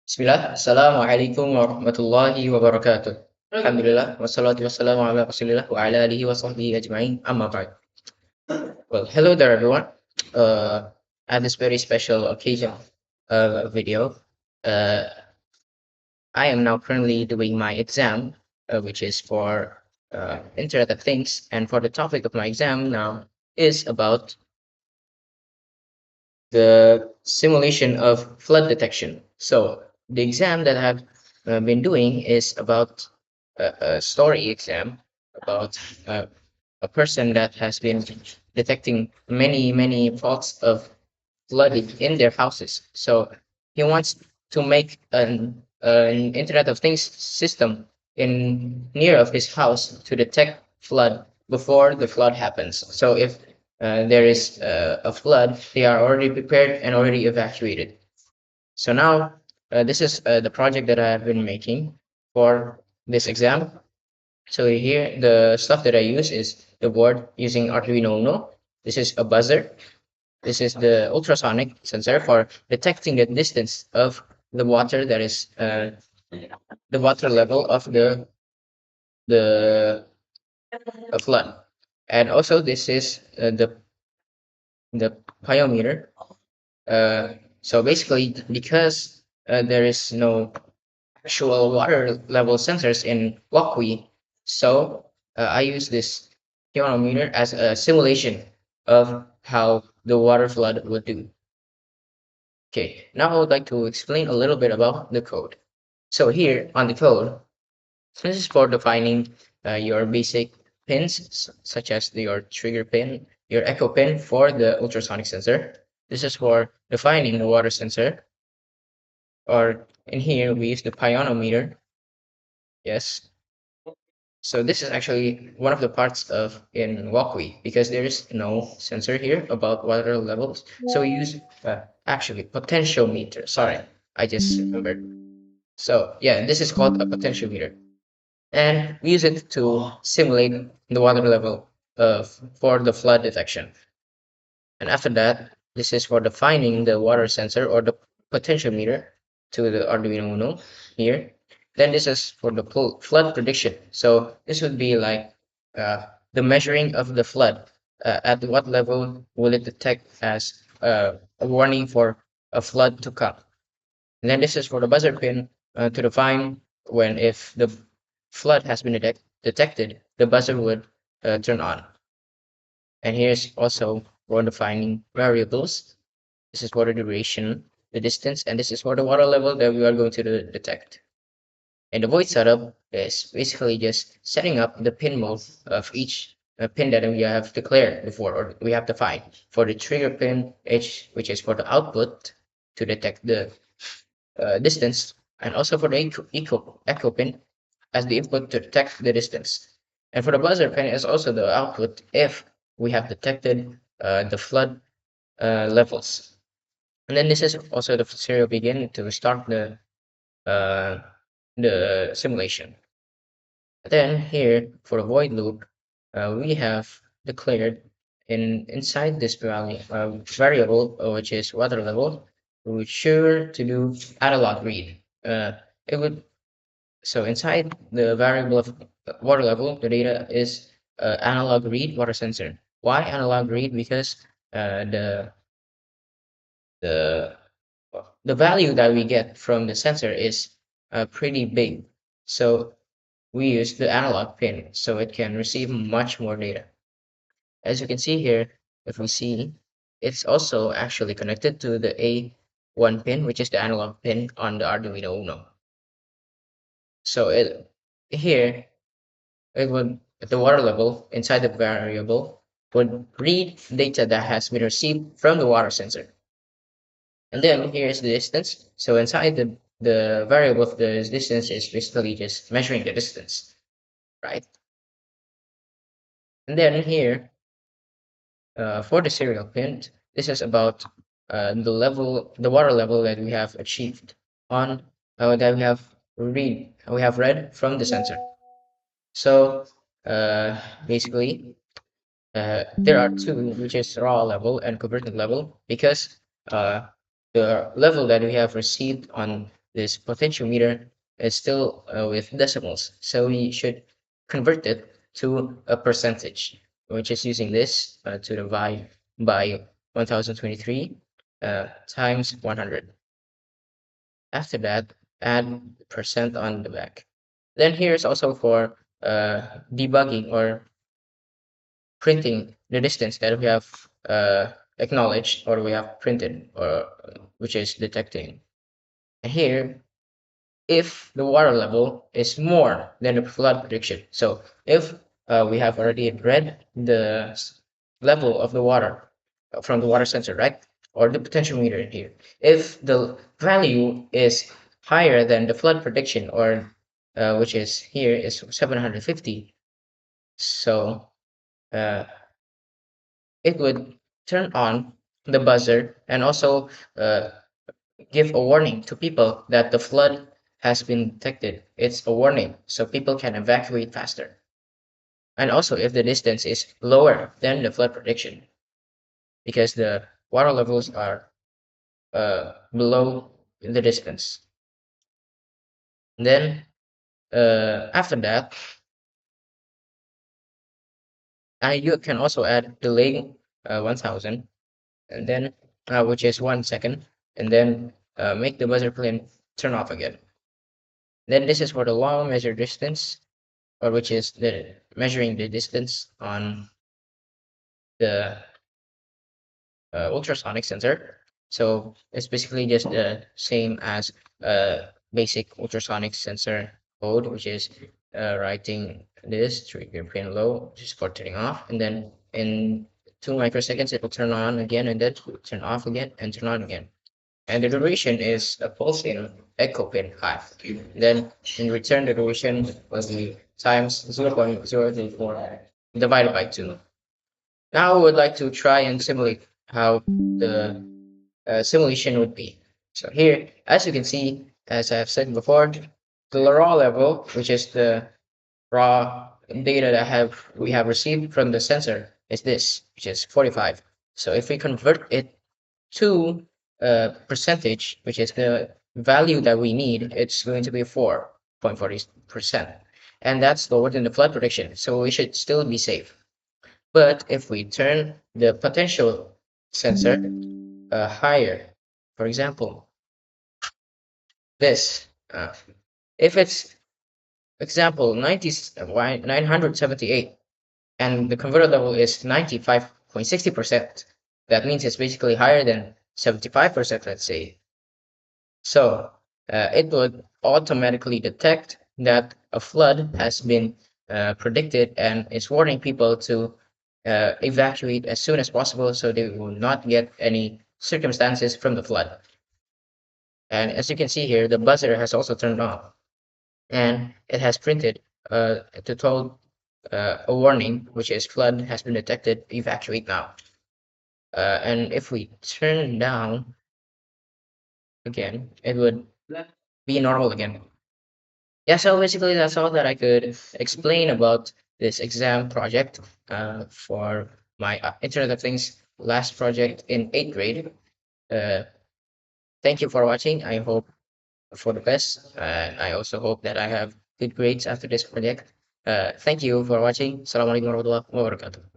Bismillah, Assalamualaikum warahmatullahi wabarakatuh. Alhamdulillah, wassalatu wassalamu ala rasulillah wa ala alihi wa sahbihi ajma'in, amma ba'd. Well, hello there everyone. Uh, at this very special occasion video, uh, I am now currently doing my exam, which is for Internet of Things, and for the topic of my exam now is about the simulation of flood detection. So the exam that I've been doing is about a story exam about uh, a person that has been detecting many faults of flooding in their houses. So he wants to make an Internet of Things system in near of his house to detect flood before the flood happens. So if there is a flood, they are already prepared and already evacuated. So now this is the project that I have been making for this exam. So here the stuff that I use is the board using Arduino Uno. This is a buzzer. This is the ultrasonic sensor for detecting the distance of the water that is the water level of the flood. And also this is the pyometer. So basically, because there is no actual water level sensors in Wokwi, so I use this pyometer as a simulation of how the water flood would do. Okay, now I would like to explain a little bit about the code. So here on the code, this is for defining your basic pins, such as your trigger pin, your echo pin for the ultrasonic sensor. This is for defining the water sensor, or in here we use the pyonometer. Yes. So this is actually one of the parts of in Wokwi because there is no sensor here about water levels. So we use actually potentiometer. Sorry, I just remembered. So yeah, this is called a potentiometer, and we use it to simulate the water level for the flood detection. And after that, this is for defining the water sensor or the potentiometer to the Arduino Uno here. Then this is for the flood prediction. So this would be like the measuring of the flood. At what level will it detect as a warning for a flood to come? And then this is for the buzzer pin to define when if the flood has been detected, the buzzer would turn on. And here's also for defining variables. This is for the duration, the distance, and this is for the water level that we are going to detect. And the void setup is basically just setting up the pin mode of each pin that we have declared before or we have defined. For the trigger pin H, which is for the output to detect the distance, and also for the echo pin as the input to detect the distance. And for the buzzer pin is also the output if we have detected the flood levels. And then this is also the serial begin to start uh, the simulation. Then here for the void loop, we have declared inside this variable, which is water level, we're sure to do analog read. It would So inside the variable of water level, the data is analog read water sensor. Why analog read? Because the the the value that we get from the sensor is pretty big. So we use the analog pin so it can receive much more data. As you can see here, if we see, it's also actually connected to the A1 pin, which is the analog pin on the Arduino Uno. So here it would at the water level inside the variable would read data that has been received from the water sensor. And then here is the distance. So inside the variable of the distance is basically just measuring the distance, right? And then here for the serial pin, this is about the water level that we have achieved on that we have read from the sensor. So basically, there are two, which is raw level and converted level, because uh, the level that we have received on this potentiometer is still with decimals. So we should convert it to a percentage, which is using this to divide by 1023 times 100. After that, add percent on the back. Then here's also for debugging or printing the distance that we have acknowledged or we have printed or which is detecting. And here, if the water level is more than the flood prediction. So if we have already read the level of the water from the water sensor, right? Or the potentiometer in here. If the value is higher than the flood prediction or which is here is 750, so uh, it would turn on the buzzer and also give a warning to people that the flood has been detected. It's a warning, so people can evacuate faster. And also, if the distance is lower than the flood prediction, because the water levels are below the distance. Then, after that, you can also add delay 1000, and then which is 1 second, and then make the buzzer plane turn off again. Then this is for the long measure distance, or which is the measuring the distance on the ultrasonic sensor. So it's basically just the same as basic ultrasonic sensor code, which is writing this trigger pin low, which is for turning off, and then in 2 microseconds it will turn on again, and then turn off again, and turn on again. And the duration is a pulse in echo pin high. Then in return, the duration was the times 0.034 divided by 2. Now I would like to try and simulate how the simulation would be. So here, as you can see, as I've said before, the raw level, which is the raw data that we have received from the sensor, is this, which is 45. So if we convert it to percentage, which is the value that we need, it's going to be 4.40%. And that's lower than the flood prediction. So we should still be safe. But if we turn the potential sensor higher, for example, this, if it's example 978 and the converter level is 95.60%, that means it's basically higher than 75%, let's say. So it would automatically detect that a flood has been predicted and is warning people to evacuate as soon as possible so they will not get any circumstances from the flood. And as you can see here, the buzzer has also turned off and it has printed to told a warning, which is flood has been detected, evacuate now. And if we turn down again, it would be normal again. Yeah, so basically that's all that I could explain about this exam project for my Internet of Things last project in 8th grade. Uh, thank you for watching. I hope for the best. I also hope that I have good grades after this project. Thank you for watching. Assalamualaikum warahmatullahi wabarakatuh.